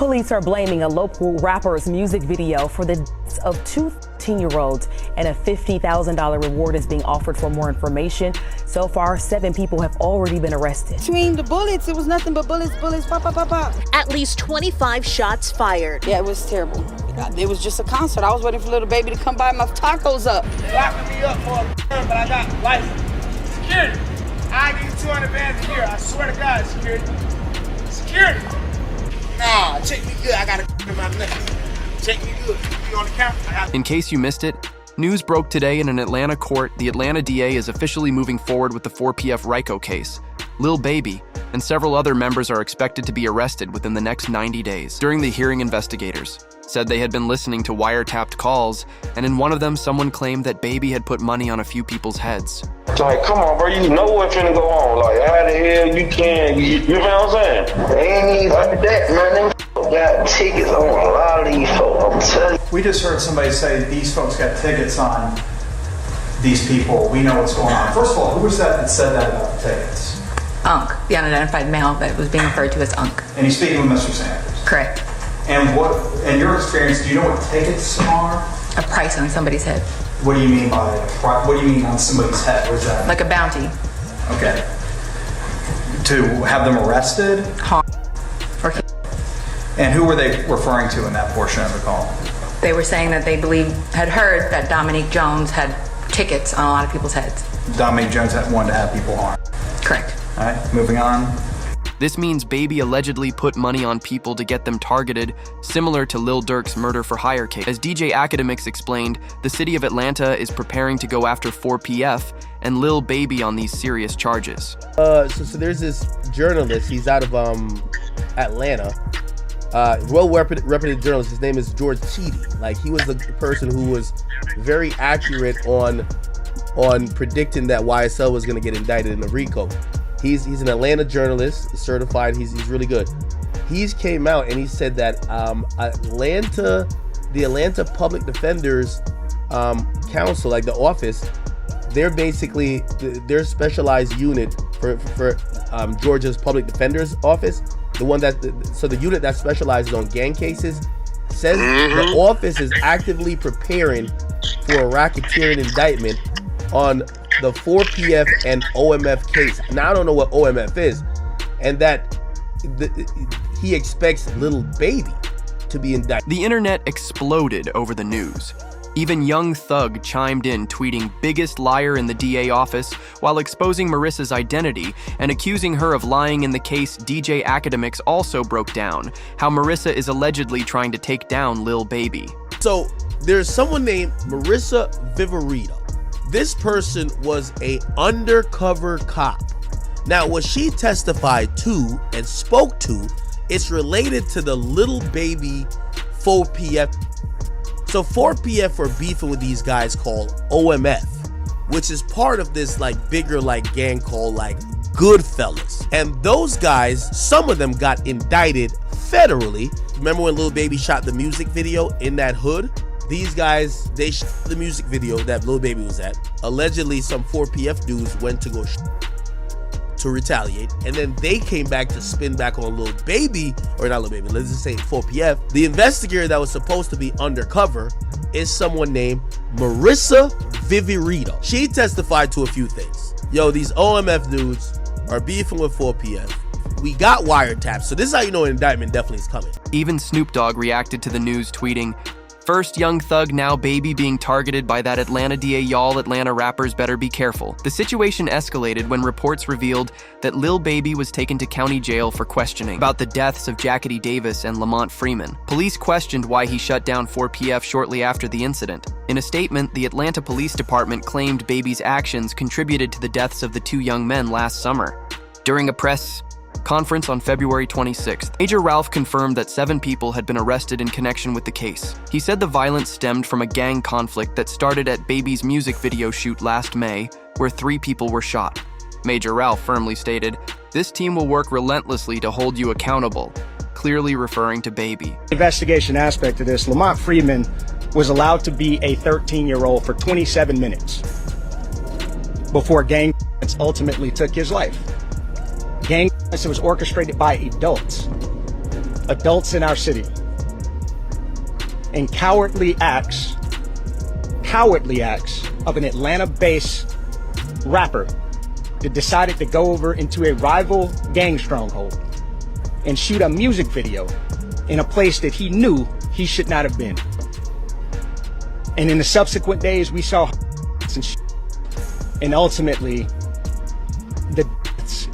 Police are blaming a local rapper's music video for the deaths of two 13-year-olds, and a $50,000 reward is being offered for more information. So far, 7 people have already been arrested. Between the bullets, it was nothing but bullets, pop, pop, pop, pop. At least 25 shots fired. Yeah, it was terrible. It was just a concert. I was waiting for little baby to come buy my tacos up. Locking me up for a but I got license. Security. I need 200 bands a year. I swear to God, security. Security. Nah, check me good. I got a in my neck. Check me good. You on the camera? In case you missed it, news broke today in an Atlanta court. The Atlanta DA is officially moving forward with the 4PF RICO case. Lil Baby and several other members are expected to be arrested within the next 90 days. During the hearing, investigators said they had been listening to wiretapped calls, and in one of them, someone claimed that Baby had put money on a few people's heads. Like, come on, bro, you know what's finna go on. Like, how the hell you can, you know what I'm saying? They ain't even like that, man. Them got tickets on a lot of these folks, I'm telling you. We just heard somebody say these folks got tickets on these people. We know what's going on. First of all, who was that said that about the tickets? Unc, the unidentified male that was being referred to as Unc. And he's speaking with Mr. Sanders? Correct. And what, in your experience, do you know what tickets are? A price on somebody's head. What do you mean by what do you mean on somebody's head? What is that? Like a bounty. Okay. To have them arrested? For And who were they referring to in that portion of the call? They were saying that they had heard that Dominique Jones had tickets on a lot of people's heads. Dominique Jones wanted to have people harmed. Correct. All right, moving on. This means Baby allegedly put money on people to get them targeted, similar to Lil Durk's murder for hire case. As DJ Academics explained, the city of Atlanta is preparing to go after 4PF and Lil Baby on these serious charges. So there's this journalist. He's out of Atlanta. Well-reputed journalist. His name is George Cheedy. Like, he was the person who was very accurate on predicting that YSL was going to get indicted in the RICO. He's an Atlanta journalist, certified. He's really good. He's came out and he said that the Atlanta Public Defenders Council, like the office, they're basically their specialized unit for Georgia's Public Defender's Office. The unit that specializes on gang cases says the office is actively preparing for a racketeering indictment on the 4PF and OMF case. Now, I don't know what OMF is, and that he expects Lil Baby to be indicted. The internet exploded over the news. Even Young Thug chimed in, tweeting "biggest liar in the DA office" while exposing Marissa's identity and accusing her of lying in the case. DJ Academics also broke down how Marissa is allegedly trying to take down Lil Baby. So there's someone named Marissa Viverito. This person was a undercover cop. Now, what she testified to and spoke to, it's related to the Lil Baby 4PF. So 4PF were beefing with these guys called OMF, which is part of this bigger gang called Goodfellas. And those guys, some of them got indicted federally. Remember when Lil Baby shot the music video in that hood? These guys, they shot the music video that Lil Baby was at. Allegedly, some 4PF dudes went to go to retaliate, and then they came back to spin back on Lil Baby, or not Lil Baby, let's just say 4PF. The investigator that was supposed to be undercover is someone named Marissa Viverito. She testified to a few things. Yo, these OMF dudes are beefing with 4PF. We got wiretaps, so this is how you know an indictment definitely is coming. Even Snoop Dogg reacted to the news, tweeting, "First Young Thug, now Baby being targeted by that Atlanta DA. Y'all Atlanta rappers better be careful." The situation escalated when reports revealed that Lil Baby was taken to county jail for questioning about the deaths of Jackety Davis and Lamont Freeman. Police questioned why he shut down 4PF shortly after the incident. In a statement, the Atlanta Police Department claimed Baby's actions contributed to the deaths of the 2 young men last summer. During a press conference on February 26th, Major Ralph confirmed that 7 people had been arrested in connection with the case. He said the violence stemmed from a gang conflict that started at Baby's music video shoot last May, where 3 people were shot. Major Ralph firmly stated, "This team will work relentlessly to hold you accountable," clearly referring to Baby. Investigation aspect of this, Lamont Freeman was allowed to be a 13-year-old for 27 minutes before gang ultimately took his life. Gang violence was orchestrated by adults. adults in our city and cowardly acts of an Atlanta-based rapper that decided to go over into a rival gang stronghold and shoot a music video in a place that he knew he should not have been. And in the subsequent days, we saw and ultimately the deaths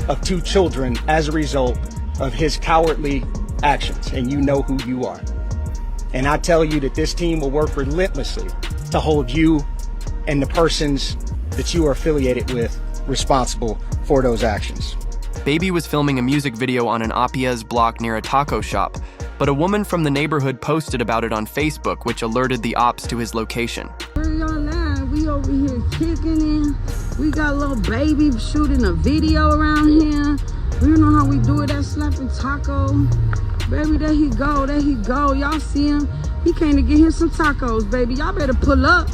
of 2 children as a result of his cowardly actions. And you know who you are. And I tell you that this team will work relentlessly to hold you and the persons that you are affiliated with responsible for those actions. Baby was filming a music video on an Apiez block near a taco shop, but a woman from the neighborhood posted about it on Facebook, which alerted the ops to his location. Where y'all at? We over here kicking in. We got little baby shooting a video around here. You know how we do it, that slapping taco. Baby, there he go, there he go. Y'all see him? He came to get him some tacos, baby. Y'all better pull up,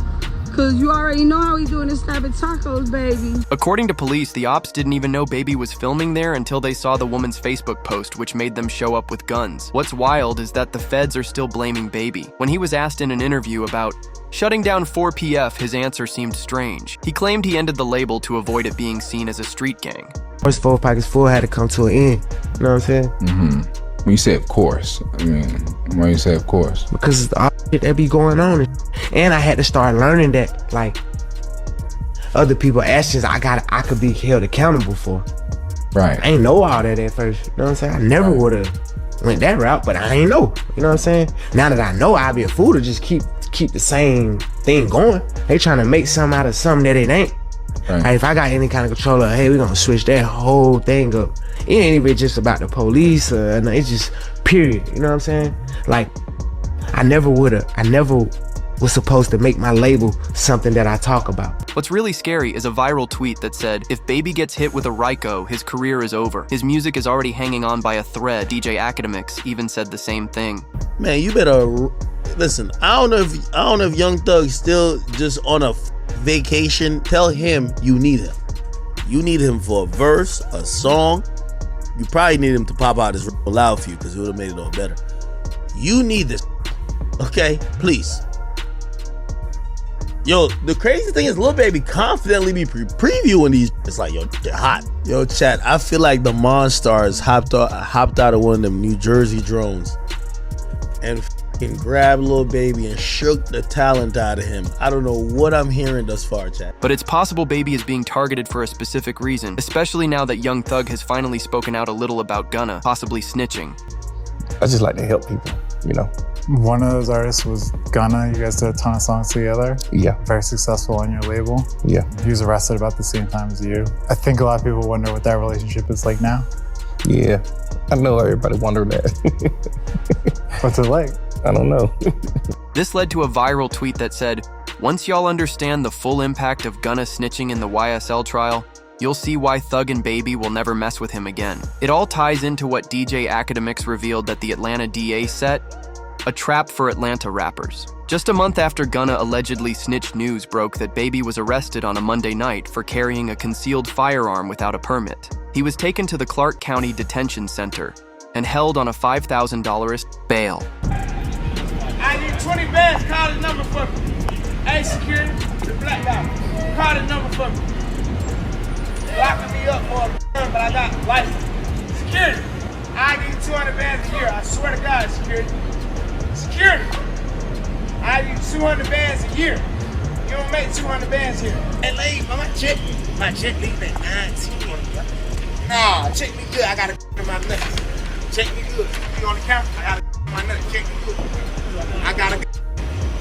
cause you already know how he doing this slapping tacos, baby. According to police, the ops didn't even know Baby was filming there until they saw the woman's Facebook post, which made them show up with guns. What's wild is that the feds are still blaming Baby. When he was asked in an interview about shutting down 4PF, his answer seemed strange. He claimed he ended the label to avoid it being seen as a street gang. First 4 Pockets Full had to come to an end, you know what I'm saying? Mm-hmm. When you say of course, I mean, why you say of course? Because all shit that be going on. And I had to start learning that, like, other people's actions I could be held accountable for. Right. I ain't know all that at first, you know what I'm saying? I never would have went that route, but I ain't know, you know what I'm saying? Now that I know, I'd be a fool to just keep the same thing going. They trying to make something out of something that it ain't. Right. Like, if I got any kind of control of, hey, we're gonna switch that whole thing up. It ain't even just about the police, it's just period, you know what I'm saying? Like, I never was supposed to make my label something that I talk about. What's really scary is a viral tweet that said, if Baby gets hit with a RICO, his career is over. His music is already hanging on by a thread. DJ Academics even said the same thing. Man, you better listen. I don't know if Young Thug's still just on a vacation. Tell him you need him. You need him for a verse, a song. You probably need him to pop out his loud for you because it would have made it all better. You need this, okay? Please. Yo, the crazy thing is Lil Baby confidently be previewing these. It's like, yo, they're hot. Yo, chat, I feel like the Monstars hopped out of one of them New Jersey drones and grabbed Lil Baby and shook the talent out of him. I don't know what I'm hearing thus far, chat. But it's possible Baby is being targeted for a specific reason, especially now that Young Thug has finally spoken out a little about Gunna, possibly snitching. I just like to help people, you know. One of those artists was Gunna. You guys did a ton of songs together. Yeah. Very successful on your label. Yeah. He was arrested about the same time as you. I think a lot of people wonder what that relationship is like now. Yeah. I know everybody wondering that. What's it like? I don't know. This led to a viral tweet that said, once y'all understand the full impact of Gunna snitching in the YSL trial, you'll see why Thug and Baby will never mess with him again. It all ties into what DJ Academics revealed that the Atlanta DA set, a trap for Atlanta rappers. Just a month after Gunna allegedly snitched, news broke that Baby was arrested on a Monday night for carrying a concealed firearm without a permit. He was taken to the Clark County Detention Center and held on a $5,000 bail. I need 20 bands, call the number for me. Hey, security, the black guy, call the number for me. Locking me up for a but I got license. Security, I need 200 bands a year, I swear to God, security. Security, I need 200 bands a year. You don't make 200 bands here. Hey, lady, my check leave at 19. Nah, check me good, I got a in my nuts. Check me good. You on the camera? I got a my nuts, check me good. I got a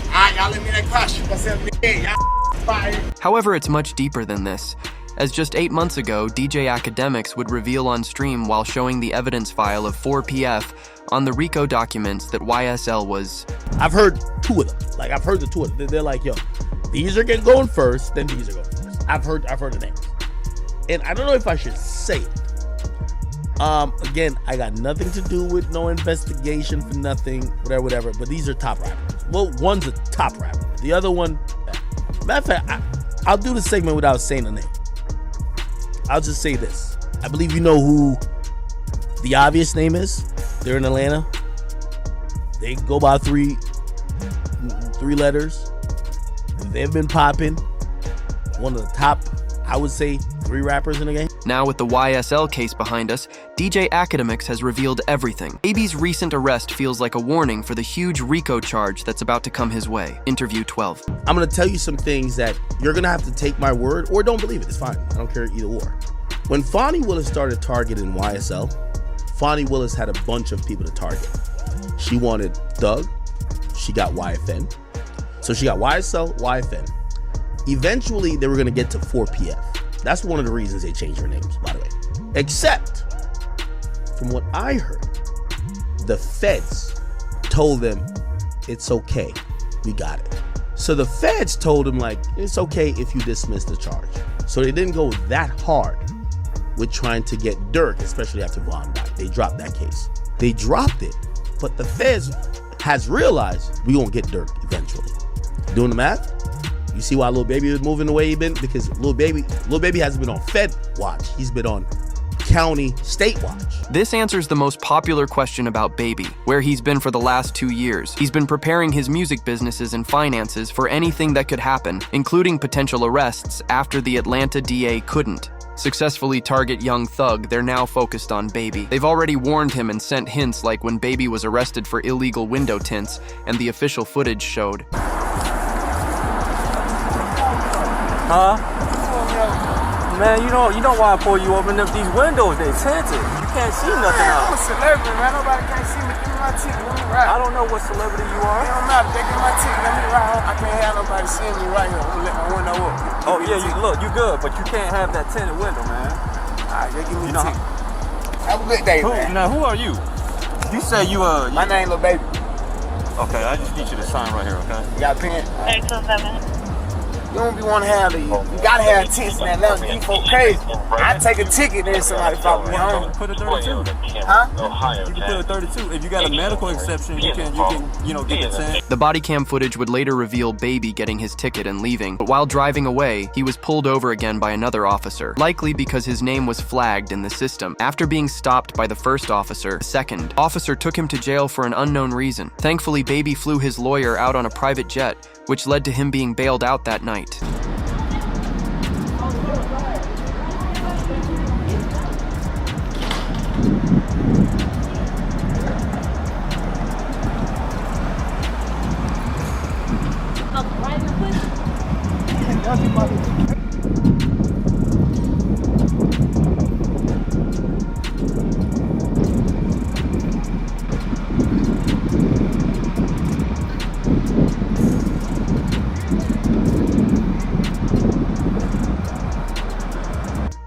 alright, y'all let me that car shoot myself in the head. Y'all fire. However, it's much deeper than this, as just 8 months ago, DJ Academics would reveal on stream while showing the evidence file of 4PF on the RICO documents that YSL was. I've heard 2 of them. Like, I've heard the 2 of them. They're like, yo, these are going first, then these are going first. I've heard the names. And I don't know if I should say it. Again, I got nothing to do with no investigation for nothing, whatever, but these are top rappers. Well, one's a top rapper. The other one, matter of fact, I'll do the segment without saying a name. I'll just say this. I believe you know who the obvious name is. They're in Atlanta. They go by three letters. They've been popping. One of the top, I would say, 3 rappers in the game. Now with the YSL case behind us, DJ Academics has revealed everything. Baby's recent arrest feels like a warning for the huge RICO charge that's about to come his way. Interview 12. I'm gonna tell you some things that you're gonna have to take my word or don't believe it. It's fine. I don't care either or. When Fonnie Willis started targeting YSL, Fonnie Willis had a bunch of people to target. She wanted Thug. She got YFN. So she got YSL, YFN. Eventually, they were gonna get to 4PF. That's one of the reasons they changed their names, by the way. Except, from what I heard, the feds told them, it's okay, we got it. So the feds told them, like, it's okay if you dismiss the charge. So they didn't go that hard with trying to get Dirk, especially after Von died. They dropped that case. They dropped it, but the feds has realized we gonna get Dirk eventually. Doing the math? You see why Lil Baby is moving the way he been? Because Lil Baby hasn't been on Fed watch. He's been on county state watch. This answers the most popular question about Baby, where he's been for the last 2 years. He's been preparing his music businesses and finances for anything that could happen, including potential arrests after the Atlanta DA couldn't successfully target Young Thug. They're now focused on Baby. They've already warned him and sent hints, like when Baby was arrested for illegal window tints and the official footage showed. Huh? Man, you know why I pull you open up these windows? They tinted. You can't see nothing out. I'm a celebrity, man. Nobody can't see me. Give me my ticket. Let me ride. I don't know what celebrity you are. It don't matter. They give me my ticket. Let me ride. I can't have nobody seeing me right here. I'm gonna let my window up. Oh yeah, you good, but you can't have that tinted window, man. Alright, they give me the ticket. Have a good day, man. Now who are you? You say you My name Lil Baby. Okay, I just need you to sign right here, okay? You got a pen? 827. You don't be want to have these. You gotta have tints in that level. You folk crazy. I take a ticket, then somebody follow me home. Put a 32. Huh? You can put a 32. If you got a medical exception, you can get the 10. The body cam footage would later reveal Baby getting his ticket and leaving, but while driving away, he was pulled over again by another officer, likely because his name was flagged in the system. After being stopped by the first officer, the second officer took him to jail for an unknown reason. Thankfully, Baby flew his lawyer out on a private jet, which led to him being bailed out that night.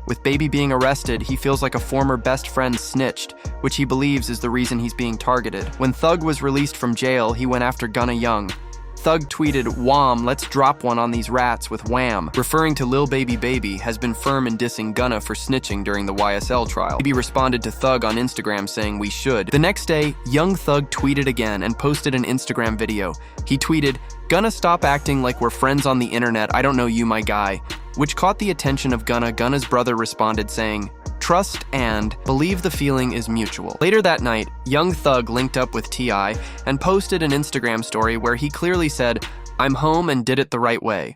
With Baby being arrested, he feels like a former best friend snitched, which he believes is the reason he's being targeted. When Thug was released from jail, he went after Gunna Young. Thug tweeted, "Wham, let's drop one on these rats with Wham," referring to Lil Baby has been firm in dissing Gunna for snitching during the YSL trial. Baby responded to Thug on Instagram saying, "We should." The next day, Young Thug tweeted again and posted an Instagram video. He tweeted, "Gunna, stop acting like we're friends on the internet, I don't know you, my guy," which caught the attention of Gunna. Gunna's brother responded saying, "Trust and believe the feeling is mutual." Later that night, Young Thug linked up with T.I. and posted an Instagram story where he clearly said, "I'm home and did it the right way."